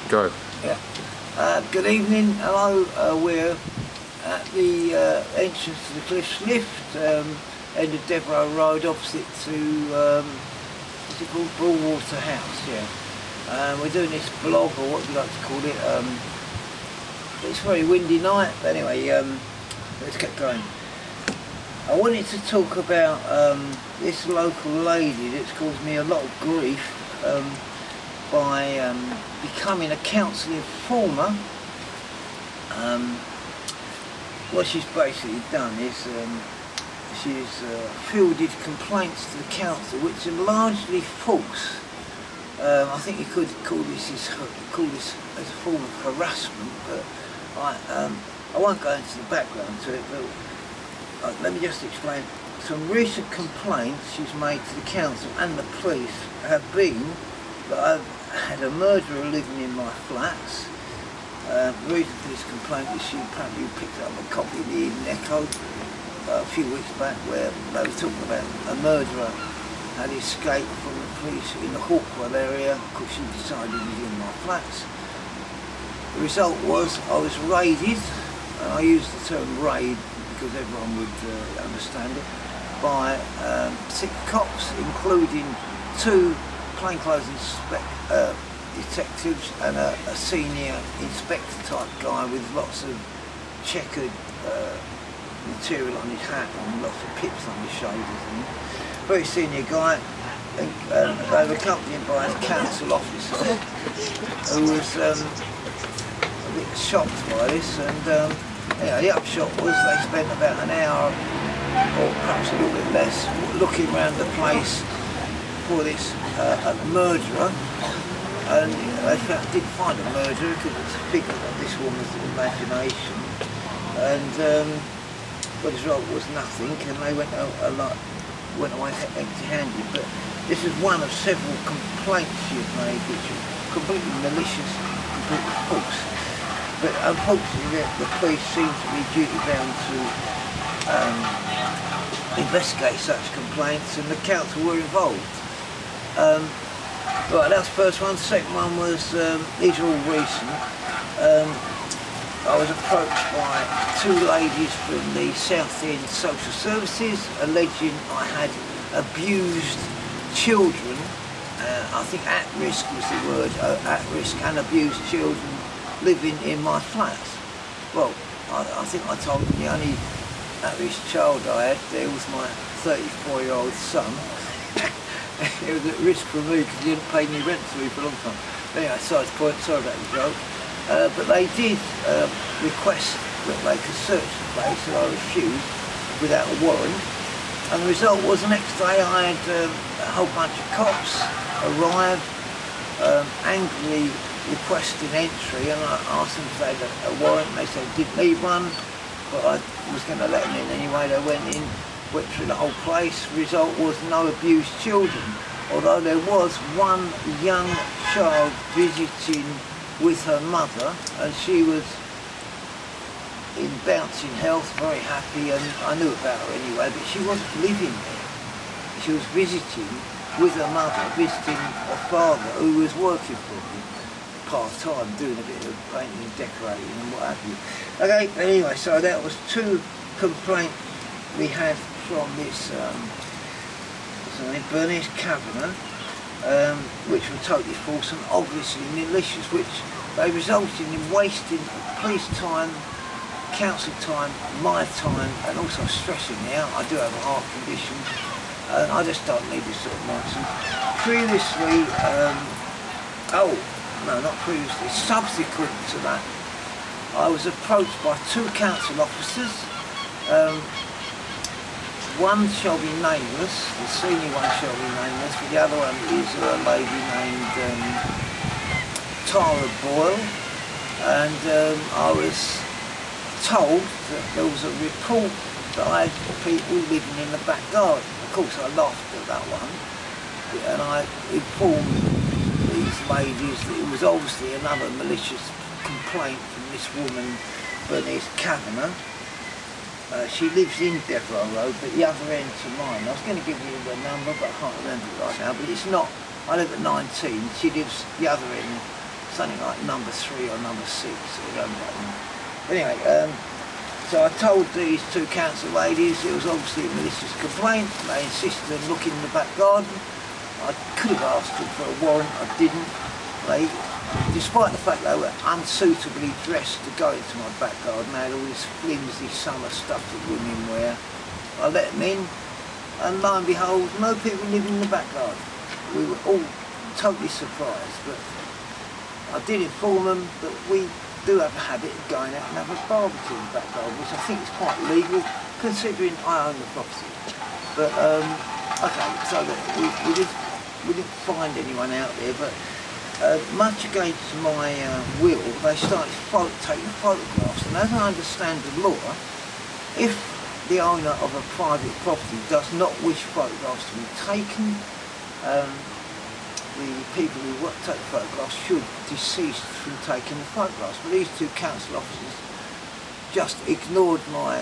Go. Yeah. Good evening. Hello. We're at the entrance to the Cliffs Lift, end of Devereux Road, opposite to what's it called? Broadwater House. Yeah. We're doing this blog, or what we like to call it. It's a very windy night, but anyway, let's get going. I wanted to talk about this local lady that's caused me a lot of grief by becoming a council informer. What she's basically done is she's fielded complaints to the council which are largely false. I think you could call this as a form of harassment, but I won't go into the background to it, but let me just explain. Some recent complaints she's made to the council and the police have been that I've had a murderer living in my flats. The reason for this complaint is she apparently picked up a copy of the Evening Echo a few weeks back where they were talking about a murderer had escaped from the police in the Hawkwell area because she decided he was in my flats. The result was I was raided, and I use the term raid because everyone would understand it, by 6 cops, including 2 plainclothes detectives and a senior inspector type guy with lots of checkered material on his hat and lots of pips on his shoulders. Very senior guy. They were accompanied by a council officer who was a bit shocked by this, and the upshot was they spent about an hour, or perhaps a little bit less, looking around the place for this murderer, and they did find a murderer because it's a figure of this woman's imagination, and the result was nothing, and they went away empty-handed. But this is one of several complaints she's made which are completely malicious, completely false. But unfortunately the police seem to be duty bound to investigate such complaints, and the council were involved. Right, that's the first one. The second one was, these are all recent. I was approached by 2 ladies from the Southend Social Services alleging I had abused children. I think at risk was the word, at risk and abused children living in my flats. Well, I think I told them the only at-risk child I had there was my 34-year-old son. It was at risk for me because he hadn't paid me rent to me for a long time. Anyway, side point, sorry about the joke. But they did request that they could search the place, and I refused without a warrant. And the result was the next day I had a whole bunch of cops arrive, angrily requesting entry, and I asked them if they had a warrant, and they said they didn't need one, but I was going to let them in anyway. They went in, went through the whole place. The result was no abused children, although there was one young child visiting with her mother, and she was in bouncing health, very happy, and I knew about her anyway, but she wasn't living there. She was visiting with her mother, visiting her father who was working for me part-time, doing a bit of painting and decorating and what have you. Okay, anyway, so that was 2 complaints we had from this Bernice Kavanagh, which were totally false and obviously malicious, which they resulted in wasting police time, council time, my time, and also stressing me out. I do have a heart condition, and I just don't need this sort of nonsense. Previously, subsequent to that, I was approached by 2 council officers. One shall be nameless, the senior one shall be nameless, but the other one is a lady named Tara Boyle, and I was told that there was a report that I had people living in the back garden. Of course I laughed at that one, and I informed these ladies that it was obviously another malicious complaint from this woman, Bernice Kavanagh. She lives in Devereux Road, but the other end to mine. I was going to give you the number, but I can't remember it right now. But it's not. I live at 19. She lives the other end, something like number 3 or number 6. Anyway, so I told these 2 council ladies it was obviously a malicious complaint. They insisted on looking in the back garden. I could have asked them for a warrant, I didn't. They, despite the fact they were unsuitably dressed to go into my back garden, they had all this flimsy summer stuff that women wear. I let them in, and lo and behold, no people living in the back garden. We were all totally surprised, but I did inform them that we do have a habit of going out and have a barbecue in the back garden, which I think is quite legal, considering I own the property. But okay, so that we didn't find anyone out there, but much against my will, they started taking photographs, and as I understand the law, if the owner of a private property does not wish photographs to be taken, the people who take the photographs should desist from taking the photographs. But these 2 council officers just ignored my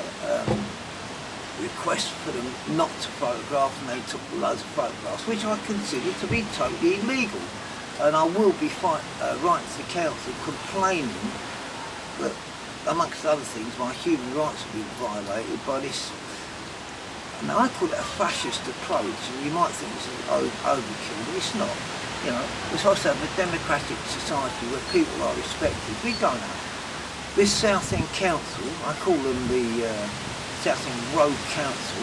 request for them not to photograph, and they took loads of photographs, which I consider to be totally illegal. And I will be writing to the council complaining that, amongst other things, my human rights have been violated by this. Now, I call it a fascist approach, and you might think this is overkill, but it's not. You know, we're supposed to have a democratic society where people are respected. We don't have. This Southend Council, I call them the Southend Road Council,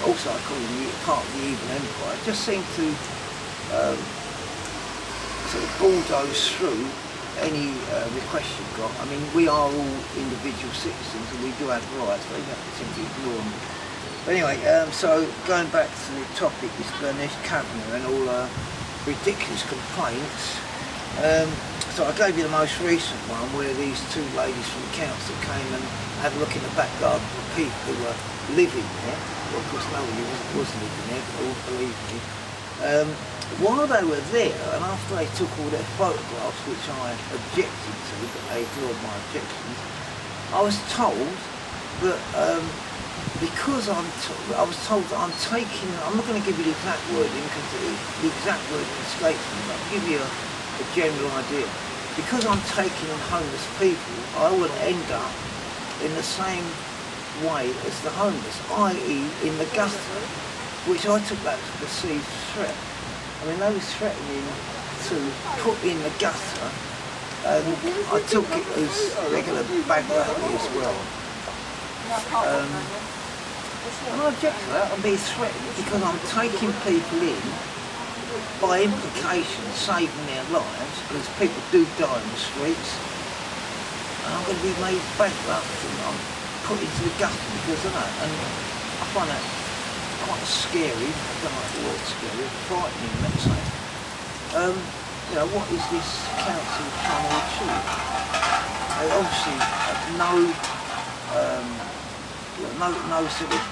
also I call them part of the Evil Empire, just seem to sort of bulldoze through any request you've got. I mean, we are all individual citizens and we do have rights, but you have to simply ignore them. But anyway, so going back to the topic, this Bernice Kavanagh and all ridiculous complaints. So I gave you the most recent one where these 2 ladies from the council came and had a look in the back garden for people who were living there. Well, of course nobody was living there, but all believe me. While they were there, and after they took all their photographs, which I objected to, but they ignored my objections, I was told that because I was told that I'm not going to give you the exact wording because the exact wording escapes me, but I'll give you a general idea. Because I'm taking on homeless people, I will end up in the same way as the homeless, i.e. in the gutter, which I took that as a perceived threat. I mean, they were threatening to put in the gutter, and I took it as regular bankrupt as well. And I object to that. I'm being threatened because I'm taking people in, by implication saving their lives, because people do die in the streets, and I'm going to be made bankrupt and I'm put into the gutter because of that. And I find that quite scary. I don't like the word scary, frightening, let's say. You know, what is this council trying to achieve? They obviously have no sort of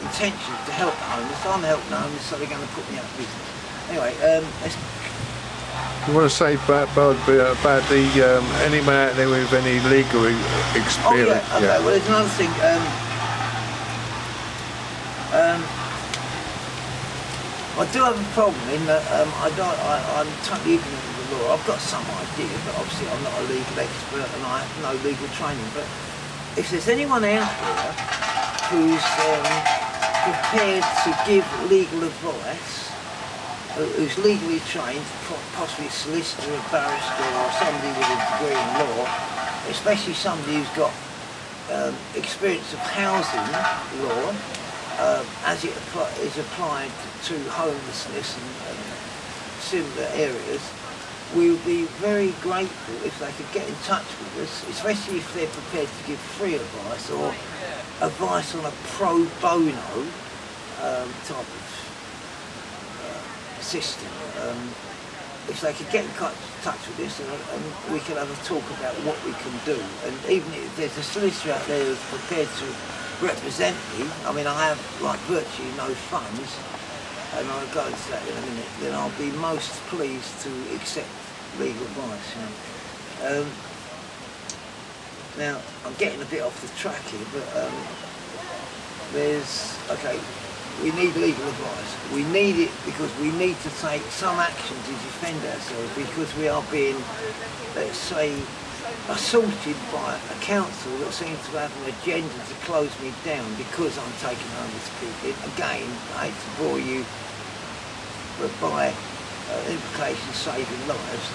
intention to help the homeless. I'm helping the homeless, so they're going to put me out of business. Anyway, you want to say about the anyone out there with any legal experience? Oh yeah, okay. Yeah. Well, there's another thing. I do have a problem in that I'm totally ignorant of the law. I've got some idea, but obviously I'm not a legal expert and I have no legal training. But if there's anyone out there who's prepared to give legal advice, who's legally trained, possibly a solicitor, a barrister, or somebody with a degree in law, especially somebody who's got experience of housing law, as it is applied to homelessness and similar areas, we would be very grateful if they could get in touch with us, especially if they're prepared to give free advice or advice on a pro bono type of system. If they could get in touch with us and we can have a talk about what we can do. And even if there's a solicitor out there who's prepared to represent me, I mean I have like virtually no funds, and I'll go into that in a minute, then I'll be most pleased to accept legal advice. You know. Now, I'm getting a bit off the track here, but there's, okay, we need legal advice. We need it because we need to take some action to defend ourselves, because we are being, let's say, assaulted by a council that seems to have an agenda to close me down because I'm taking homeless people. Again, I hate to bore you, but by implication saving lives,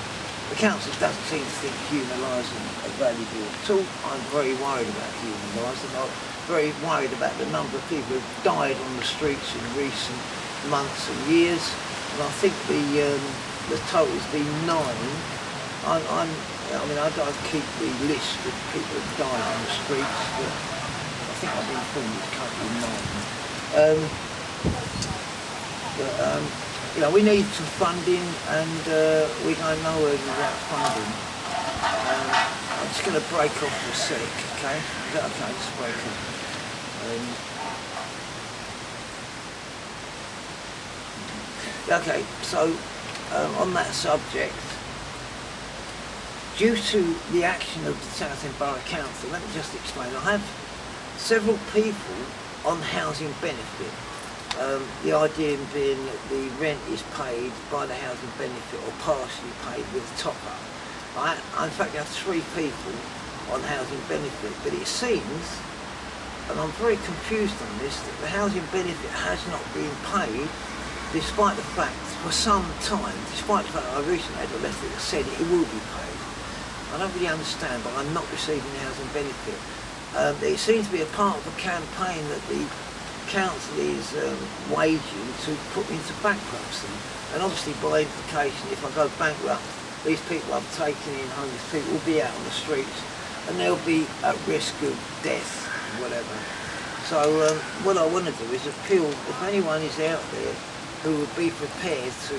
the council doesn't seem to think human lives are valuable at all. I'm very worried about human lives, and I'm very worried about the number of people who've died on the streets in recent months and years. And I think the total's been 9. I mean, I don't keep the list of people who've died on the streets, but I think I've been informed it's currently 9. You know, we need some funding, and we don't know where without funding. I'm just going to break off for a sec, okay? Is that okay? Just break off. Okay, so on that subject, due to the action of the Southend Borough Council, let me just explain. I have several people on housing benefit. The idea being that the rent is paid by the housing benefit or partially paid with a top-up. I in fact have 3 people on housing benefit, but it seems, and I'm very confused on this, that the housing benefit has not been paid, despite the fact, for some time, despite the fact that I recently had a letter that said it will be paid. I don't really understand, but I'm not receiving the housing benefit. It seems to be a part of a campaign that the council is waging to put me into bankruptcy, and obviously by implication, if I go bankrupt, these people I've taken in, homeless people, will be out on the streets and they'll be at risk of death, whatever. So what I want to do is appeal, if anyone is out there who would be prepared to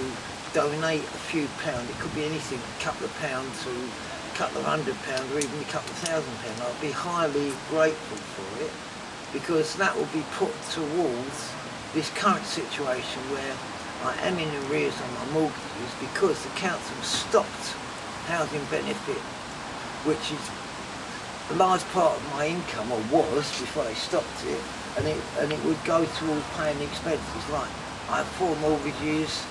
donate a few pounds, it could be anything, a couple of pounds to a couple of £100 or even a couple of £1,000, I'd be highly grateful for it, because that will be put towards this current situation where I am in arrears on my mortgages because the council stopped housing benefit, which is a large part of my income, or was before they stopped it, and it would go towards paying the expenses. Like, I have 4 mortgages,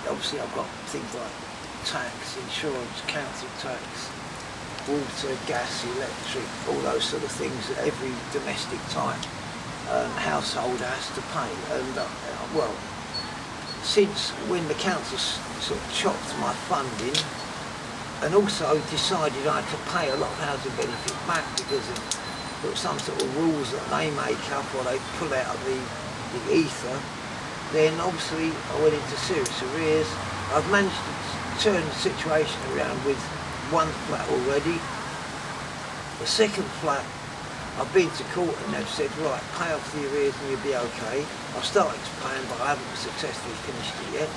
obviously I've got things like tax, insurance, council tax, water, gas, electric, all those sort of things that every domestic type household has to pay. And well, since when the council sort of chopped my funding, and also decided I had to pay a lot of housing benefit back because of some sort of rules that they make up or they pull out of the ether, then obviously I went into serious arrears. I've managed to turn the situation around with 1 flat already. The 2nd flat, I've been to court and they've said, right, pay off the arrears and you'll be okay. I've started to pay them, but I haven't successfully finished it yet.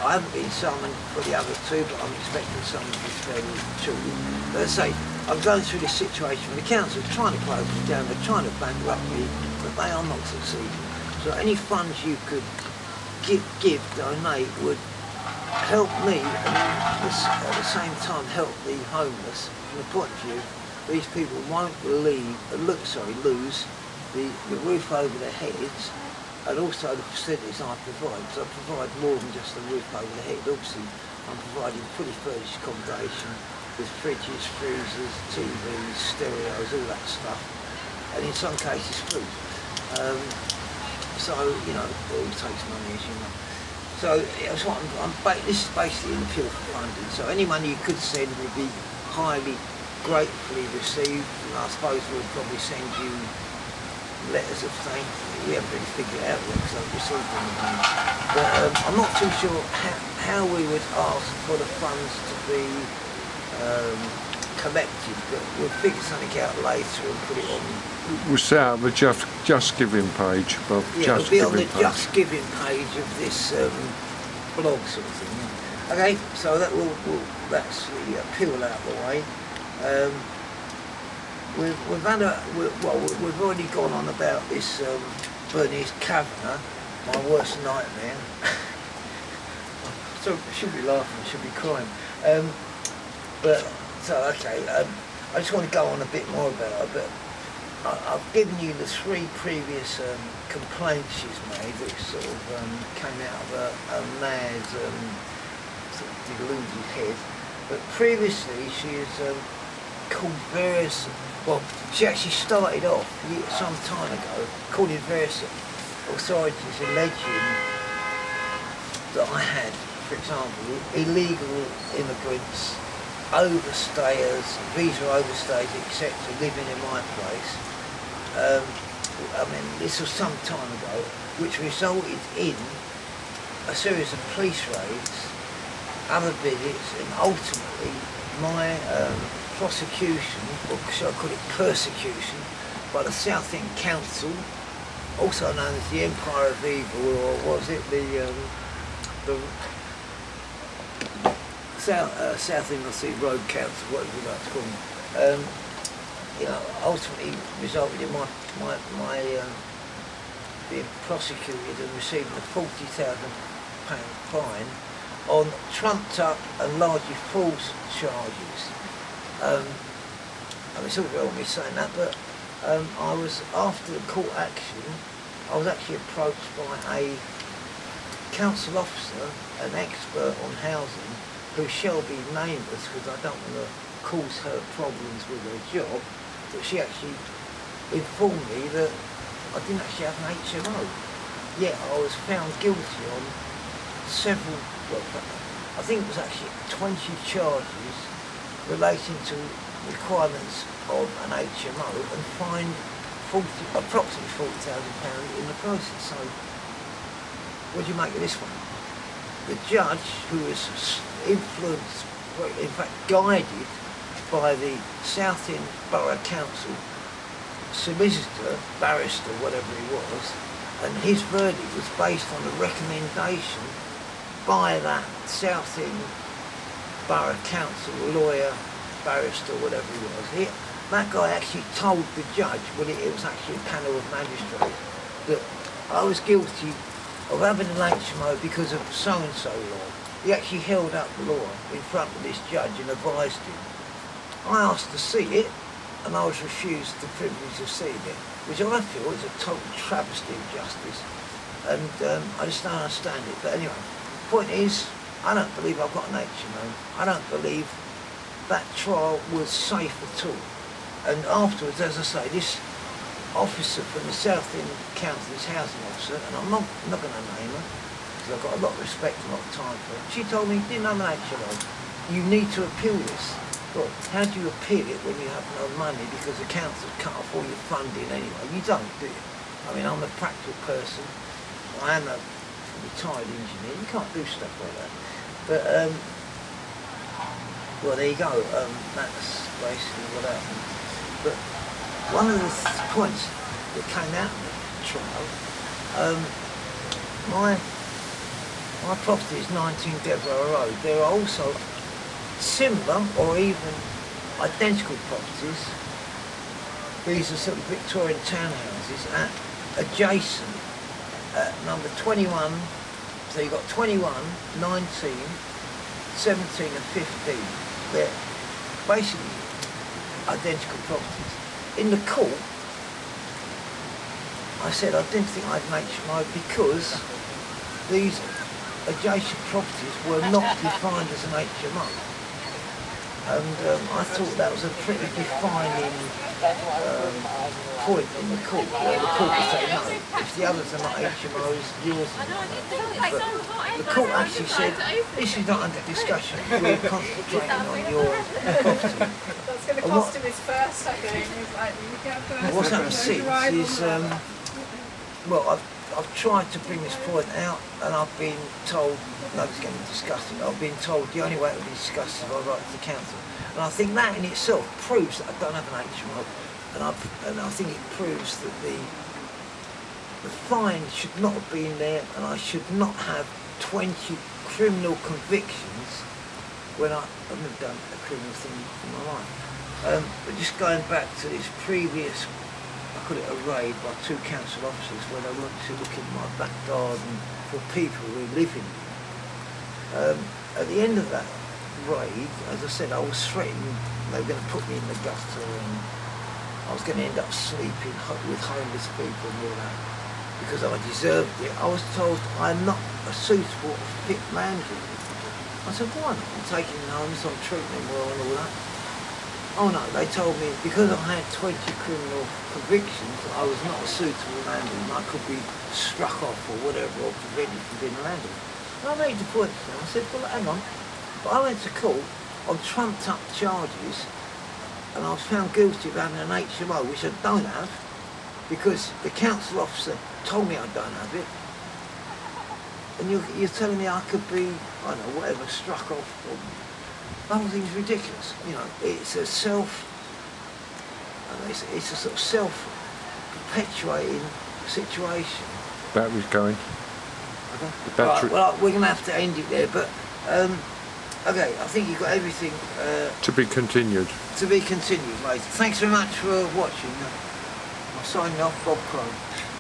I haven't been summoned for the other 2, but I'm expecting summons fairly shortly. But as I say, I'm going through this situation where the council is trying to close me down, they're trying to bankrupt me, but they are not succeeding. So any funds you could donate would help me, and at the same time help the homeless. From the point of view, these people won't lose the roof over their heads, and also the facilities I provide. So I provide more than just a roof over the head. Obviously, I'm providing fully furnished accommodation with fridges, freezers, TVs, stereos, all that stuff, and in some cases food. So, you know, it all takes money, as you know. So that's what this is basically an appeal for funding. So any money you could send would be highly gratefully received, and I suppose we'll probably send you letters of thanks. We haven't really figured it out yet because I've received them. But I'm not too sure how we would ask for the funds to be collected, but we'll figure something out later and put it on. We'll set up a Just Giving page, Bob. Yeah, it'll be on the Just Giving page of this blog sort of thing. Yeah. Okay, so that's the appeal out of the way. We've already gone on about this Bernice Kavanagh, my worst nightmare. So I should be laughing, I should be crying. I just want to go on a bit more about her. But I've given you the 3 previous complaints she's made, which sort of came out of a mad sort of deluded head. But previously she has called various, well, she actually started off some time ago calling various authorities alleging that I had, for example, illegal immigrants, overstayers, visa overstayers, etc., living in my place. I mean, this was some time ago, which resulted in a series of police raids, other visits, and ultimately my prosecution, or shall I call it persecution, by the Southend Council, also known as the Empire of Evil, or was it the Southend Road Council, whatever you like to call them. You know, ultimately resulted in my being prosecuted and receiving a £40,000 fine on trumped up and largely false charges. I mean, it's all well me saying that, but I was, after the court action, I was actually approached by a council officer, an expert on housing, who shall be nameless because I don't want to cause her problems with her job, but she actually informed me that I didn't actually have an HMO. Yet I was found guilty on several, well, I think it was actually 20 charges relating to requirements of an HMO and fined approximately £40,000 in the process. So, what do you make of this one? The judge, who was influenced, in fact guided by the Southend Borough Council solicitor, barrister, whatever he was, and his verdict was based on a recommendation by that Southend Borough Council lawyer, barrister, whatever he was. That guy actually told the judge, well, it was actually a panel of magistrates, that I was guilty of having an HMO because of so-and-so law. He actually held up the law in front of this judge and advised him. I asked to see it, and I was refused the privilege of seeing it, which I feel is a total travesty of justice, and I just don't understand it. But anyway, the point is, I don't believe I've got an HMO. I don't believe that trial was safe at all. And afterwards, as I say, this officer from the Southend Council, this housing officer, and I'm not going to name her, because I've got a lot of respect and a lot of time for her, she told me, didn't have an HMO, you need to appeal this. Well, how do you appeal it when you have no money because the council's cut off all your funding anyway? You don't, do you? I mean, I'm a practical person. I am a retired engineer. You can't do stuff like that. But, well, there you go. That's basically what happened. But one of the points that came out of the trial, my property is 19 Devereux Road. There are also similar or even identical properties. These are sort of Victorian townhouses adjacent at number 21. So you've got 21, 19, 17 and 15. They're basically identical properties. In the court, I said I didn't think I'd make HMO because these adjacent properties were not defined as an HMO. And I thought that was a pretty defining point in the court, where the court would say, no, if the others are not HMOs, yours are not. But the court actually said, this is not under discussion, we're concentrating on your property. That's going to cost him his first, I think. He's like, you get first. What's happened since is, well, I've tried to bring this point out, and I've been told, no, it's going to be disgusting, I've been told the only way it will be discussed is if I write to the council. And I think that in itself proves that I don't have an HMO, and I think it proves that the fine should not have been there, and I should not have 20 criminal convictions when I've never done a criminal thing in my life. But just going back to this previous, I call it a raid by 2 council officers where they wanted to look in my back garden for people who live in it. At the end of that raid, as I said, I was threatened they were going to put me in the gutter and I was going to end up sleeping with homeless people and all that because I deserved it. I was told I'm not a suitable fit man for you. I said, why not? I'm taking him home, so I'm treating him well and all that. Oh no, they told me because I had 20 criminal convictions, I was not a suitable landlord and I could be struck off or whatever or prevented from being a landlord. And I made the point to them. I said, well, hang on. But I went to court on trumped up charges and I was found guilty of having an HMO, which I don't have, because the council officer told me I don't have it. And you're telling me I could be, I don't know, whatever, struck off. Or, the whole thing's ridiculous. You know, it's a it's a sort of self-perpetuating situation. Battery's going. Okay. The battery. Right, well, we're going to have to end it there, but okay, I think you've got everything To be continued. to be continued, mate. Thanks very much for watching. I'm signing off, Bob Crone.